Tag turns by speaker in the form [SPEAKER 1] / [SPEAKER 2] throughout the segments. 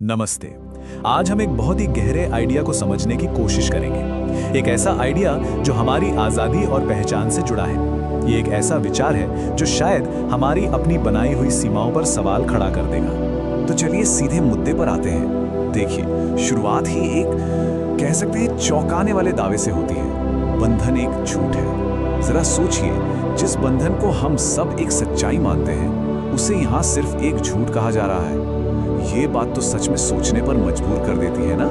[SPEAKER 1] नमस्ते। आज हम एक बहुत ही गहरे आइडिया को समझने की कोशिश करेंगे। एक ऐसा आइडिया जो हमारी आज़ादी और पहचान से जुड़ा है। ये एक ऐसा विचार है जो शायद हमारी अपनी बनाई हुई सीमाओं पर सवाल खड़ा कर देगा। तो चलिए सीधे मुद्दे पर आते हैं। देखिए, शुरुआत ही एक कह सकते हैं चौंकाने वाले दावे से होती है। बंधन एक झूठ है। जरा सोचिए, जिस बंधन को हम सब एक सच्चाई मानते हैं, उसे यहाँ सिर्फ एक झूठ कहा जा रहा है। ये बात तो सच में सोचने पर मजबूर कर देती है ना।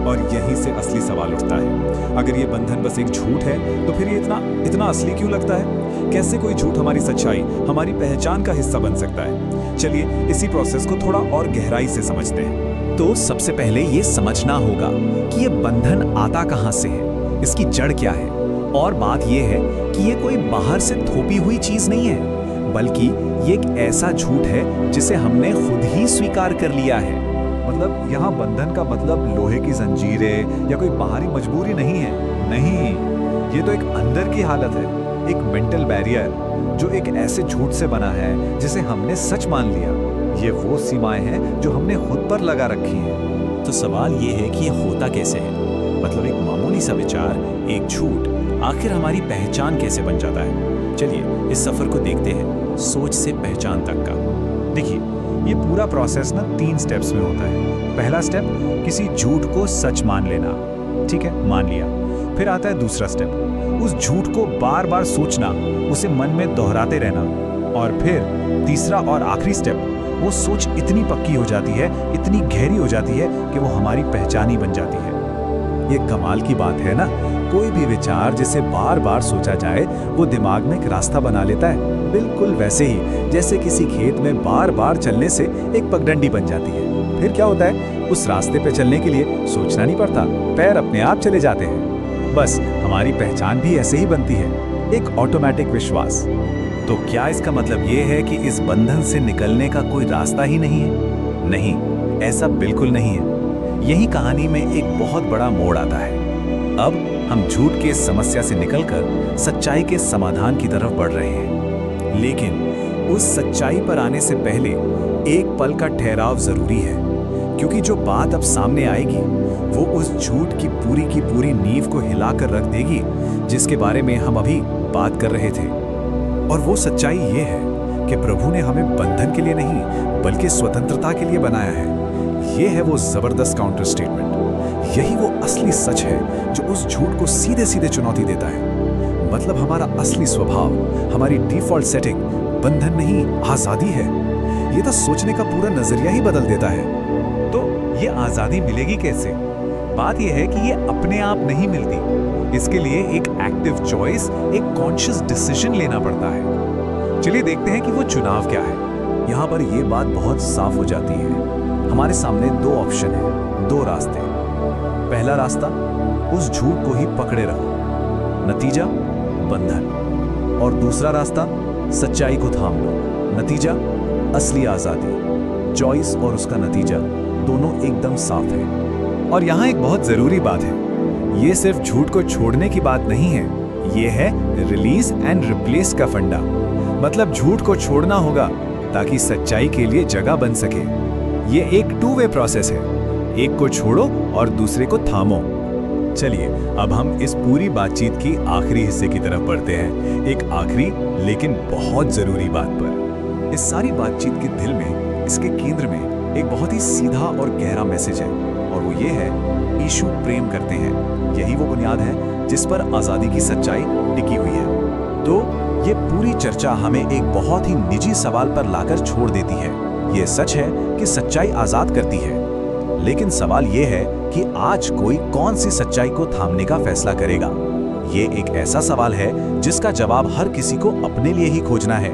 [SPEAKER 2] और यहीं से असली सवाल उठता है। अगर ये बंधन बस एक झूठ है तो फिर ये इतना असली क्यों लगता है? कैसे कोई झूठ हमारी सच्चाई, हमारी पहचान का हिस्सा बन सकता है? चलिए इसी प्रोसेस को थोड़ा और गहराई से समझते हैं।
[SPEAKER 1] तो सबसे पहले ये समझना होगा कि ये बंधन आता कहाँ से है, इसकी जड़ क्या है। और बात ये है कि ये कोई बाहर से थोपी हुई चीज नहीं है, बल्कि ये एक ऐसा झूठ है जिसे हमने खुद ही स्वीकार कर लिया है।
[SPEAKER 2] मतलब यहाँ बंधन का मतलब लोहे की जंजीरें या कोई बाहरी मजबूरी नहीं है। नहीं, ये तो एक अंदर की हालत है, एक मेंटल बैरियर जो एक ऐसे झूठ से बना है जिसे हमने सच मान लिया। ये वो सीमाएं हैं जो हमने खुद पर लगा रखी हैं।
[SPEAKER 1] तो सवाल ये है कि ये होता कैसे है? मतलब एक मामूली सा विचार, एक झूठ, आखिर हमारी पहचान कैसे बन जाता है? चलिए इस सफर को देखते हैं, सोच से पहचान तक का।
[SPEAKER 2] देखिए, ये पूरा प्रोसेस ना 3 स्टेप्स में होता है। पहला स्टेप, किसी झूठ को सच मान लेना। ठीक है, मान लिया। फिर आता है दूसरा स्टेप, उस झूठ को बार बार सोचना, उसे मन में दोहराते रहना। और फिर तीसरा और आखिरी स्टेप, वो सोच इतनी पक्की हो जाती है, इतनी गहरी हो जाती है कि वो हमारी पहचान ही बन जाती है।
[SPEAKER 1] ये कमाल की बात है ना। कोई भी विचार जिसे बार बार सोचा जाए, वो दिमाग में एक रास्ता बना लेता है। बिल्कुल वैसे ही जैसे किसी खेत में बार बार चलने से एक पगडंडी बन जाती है। फिर क्या होता है, उस रास्ते पे चलने के लिए सोचना नहीं पड़ता, पैर अपने आप चले जाते हैं। बस हमारी पहचान भी ऐसे ही बनती है, एक ऑटोमेटिक विश्वास। तो क्या इसका मतलब ये है कि इस बंधन से निकलने का कोई रास्ता ही नहीं है? नहीं, ऐसा बिल्कुल नहीं है। यही कहानी में एक बहुत बड़ा मोड़ आता है। अब हम झूठ के समस्या से निकलकर सच्चाई के समाधान की तरफ बढ़ रहे हैं। लेकिन उस सच्चाई पर आने से पहले एक पल का ठहराव जरूरी है, क्योंकि जो बात अब सामने आएगी वो उस झूठ की पूरी नींव को हिलाकर रख देगी जिसके बारे में हम अभी बात कर रहे थे। और वो सच्चाई ये है कि प्रभु ने हमें बंधन के लिए नहीं, बल्कि स्वतंत्रता के लिए बनाया है। ये है वो जबरदस्त काउंटर स्टेटमेंट। यही वो असली सच है जो उस झूठ को सीधे सीधे चुनौती देता है। मतलब हमारा असली स्वभाव, हमारी डिफॉल्ट सेटिंग बंधन नहीं, आजादी है। ये तो सोचने का पूरा नजरिया ही बदल देता है।
[SPEAKER 2] तो ये आजादी मिलेगी कैसे? बात यह है कि ये अपने आप नहीं मिलती। इसके लिए एक एक्टिव चॉइस, एक कॉन्शियस डिसीजन लेना पड़ता है। चलिए देखते हैं कि वो चुनाव क्या है।
[SPEAKER 1] यहाँ पर ये बात बहुत साफ हो जाती है। हमारे सामने 2 ऑप्शन है, 2 रास्ते। पहला रास्ता, उस झूठ को ही पकड़े रहो, नतीजा बंधन। और दूसरा रास्ता, सच्चाई को थाम लो, नतीजा असली आजादी। चॉइस और उसका नतीजा दोनों एकदम साफ है।
[SPEAKER 2] और यहाँ एक बहुत जरूरी बात है, ये सिर्फ झूठ को छोड़ने की बात नहीं है, ये है रिलीज एंड रिप्लेस का फंडा। मतलब झूठ को छोड़ना होगा ताकि सच्चाई के लिए जगह बन सके। ये एक 2 वे प्रोसेस है, एक को छोड़ो और दूसरे को थामो।
[SPEAKER 1] चलिए अब हम इस पूरी बातचीत की आखिरी हिस्से की तरफ बढ़ते हैं, एक आखिरी लेकिन बहुत जरूरी बात पर। इस सारी बातचीत के दिल में, इसके केंद्र में एक बहुत ही सीधा और गहरा मैसेज है, और वो ये है, यीशु प्रेम करते हैं। यही वो बुनियाद है जिस पर आजादी की सच्चाई टिकी हुई है। तो ये पूरी चर्चा हमें एक बहुत ही निजी सवाल पर लाकर छोड़ देती है। ये सच है कि सच्चाई आजाद करती है, लेकिन सवाल ये है कि आज कोई कौन सी सच्चाई को थामने का फैसला करेगा। ये एक ऐसा सवाल है जिसका जवाब हर किसी को अपने लिए ही खोजना है।